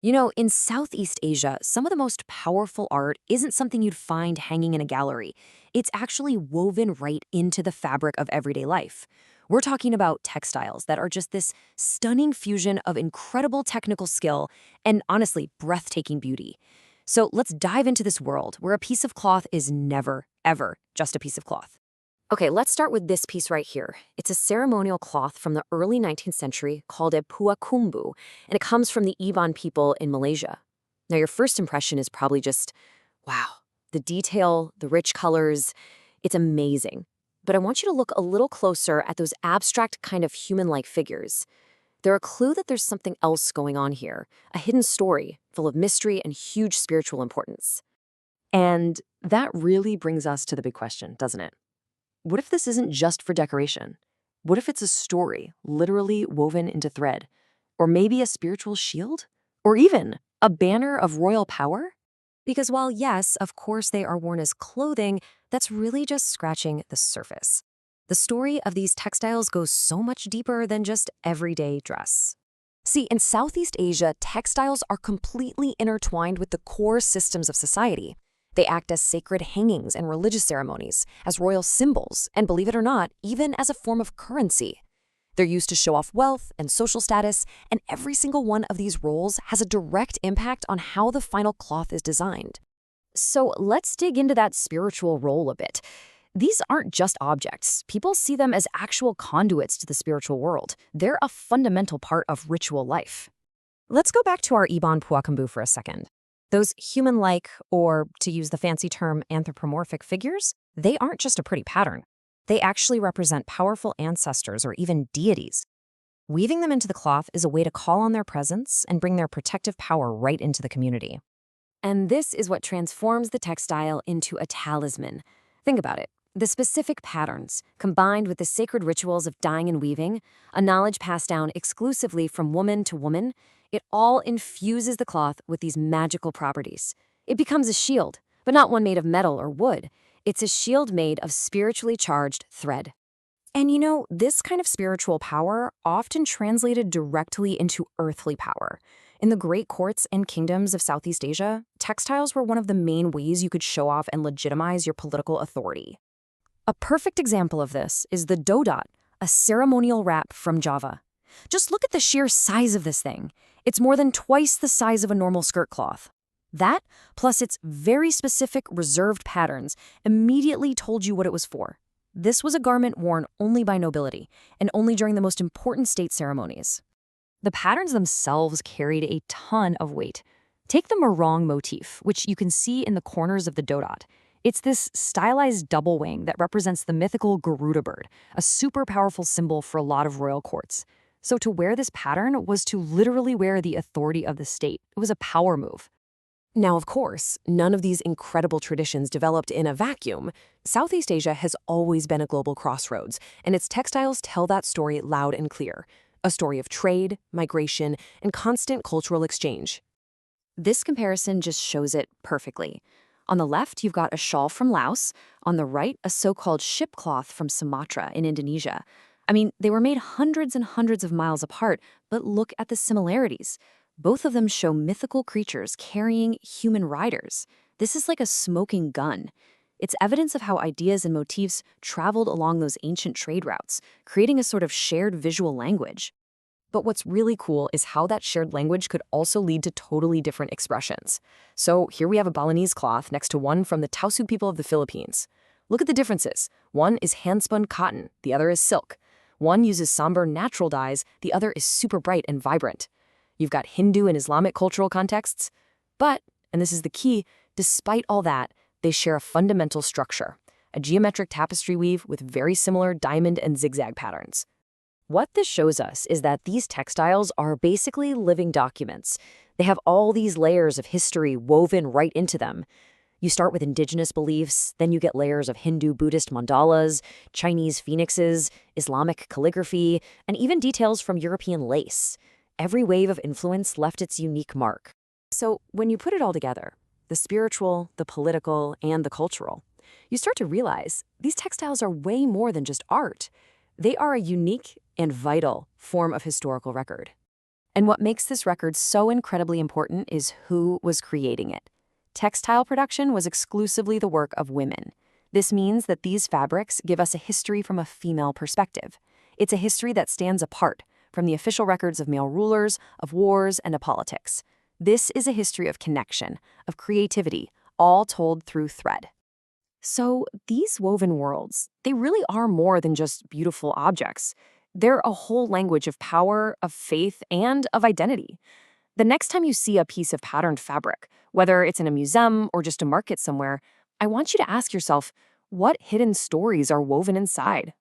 In Southeast Asia, some of the most powerful art isn't something you'd find hanging in a gallery. It's actually woven right into the fabric of everyday life. We're talking about textiles that are just this stunning fusion of incredible technical skill and honestly breathtaking beauty. So let's dive into this world where a piece of cloth is never, ever just a piece of cloth. Okay, let's start with this piece right here. It's a ceremonial cloth from the early 19th century called a puakumbu, and it comes from the Iban people in Malaysia. Now, your first impression is probably just, wow, the detail, the rich colors, it's amazing. But I want you to look a little closer at those abstract kind of human-like figures. They're a clue that there's something else going on here, a hidden story full of mystery and huge spiritual importance. And that really brings us to the big question, doesn't it? What if this isn't just for decoration? What if it's a story, literally woven into thread? Or maybe a spiritual shield? Or even a banner of royal power? Because while yes, of course they are worn as clothing, that's really just scratching the surface. The story of these textiles goes so much deeper than just everyday dress. See, in Southeast Asia, textiles are completely intertwined with the core systems of society. They act as sacred hangings and religious ceremonies, as royal symbols, and believe it or not, even as a form of currency. They're used to show off wealth and social status, and every single one of these roles has a direct impact on how the final cloth is designed. So let's dig into that spiritual role a bit. These aren't just objects. People see them as actual conduits to the spiritual world. They're a fundamental part of ritual life. Let's go back to our Iban Puakambu for a second. Those human-like, or to use the fancy term, anthropomorphic figures, they aren't just a pretty pattern. They actually represent powerful ancestors or even deities. Weaving them into the cloth is a way to call on their presence and bring their protective power right into the community. And this is what transforms the textile into a talisman. Think about it. The specific patterns, combined with the sacred rituals of dyeing and weaving, a knowledge passed down exclusively from woman to woman, it all infuses the cloth with these magical properties. It becomes a shield, but not one made of metal or wood. It's a shield made of spiritually charged thread. And this kind of spiritual power often translated directly into earthly power. In the great courts and kingdoms of Southeast Asia, textiles were one of the main ways you could show off and legitimize your political authority. A perfect example of this is the dodot, a ceremonial wrap from Java. Just look at the sheer size of this thing. It's more than twice the size of a normal skirt cloth. That, plus its very specific reserved patterns, immediately told you what it was for. This was a garment worn only by nobility, and only during the most important state ceremonies. The patterns themselves carried a ton of weight. Take the morong motif, which you can see in the corners of the dodot. It's this stylized double wing that represents the mythical Garuda bird, a super powerful symbol for a lot of royal courts. So to wear this pattern was to literally wear the authority of the state. It was a power move. Now, of course, none of these incredible traditions developed in a vacuum. Southeast Asia has always been a global crossroads, and its textiles tell that story loud and clear. A story of trade, migration, and constant cultural exchange. This comparison just shows it perfectly. On the left, you've got a shawl from Laos. On the right, a so-called ship cloth from Sumatra in Indonesia. I mean, they were made hundreds and hundreds of miles apart, but look at the similarities. Both of them show mythical creatures carrying human riders. This is like a smoking gun. It's evidence of how ideas and motifs traveled along those ancient trade routes, creating a sort of shared visual language. But what's really cool is how that shared language could also lead to totally different expressions. So here we have a Balinese cloth next to one from the Tausug people of the Philippines. Look at the differences. One is hand-spun cotton, the other is silk. One uses somber natural dyes, the other is super bright and vibrant. You've got Hindu and Islamic cultural contexts. But, and this is the key, despite all that, they share a fundamental structure, a geometric tapestry weave with very similar diamond and zigzag patterns. What this shows us is that these textiles are basically living documents. They have all these layers of history woven right into them. You start with indigenous beliefs, then you get layers of Hindu Buddhist mandalas, Chinese phoenixes, Islamic calligraphy, and even details from European lace. Every wave of influence left its unique mark. So when you put it all together, the spiritual, the political, and the cultural, you start to realize these textiles are way more than just art. They are a unique and vital form of historical record. And what makes this record so incredibly important is who was creating it. Textile production was exclusively the work of women. This means that these fabrics give us a history from a female perspective. It's a history that stands apart from the official records of male rulers, of wars, and of politics. This is a history of connection, of creativity, all told through thread. So these woven worlds, they really are more than just beautiful objects. They're a whole language of power, of faith, and of identity. The next time you see a piece of patterned fabric, whether it's in a museum or just a market somewhere, I want you to ask yourself, what hidden stories are woven inside?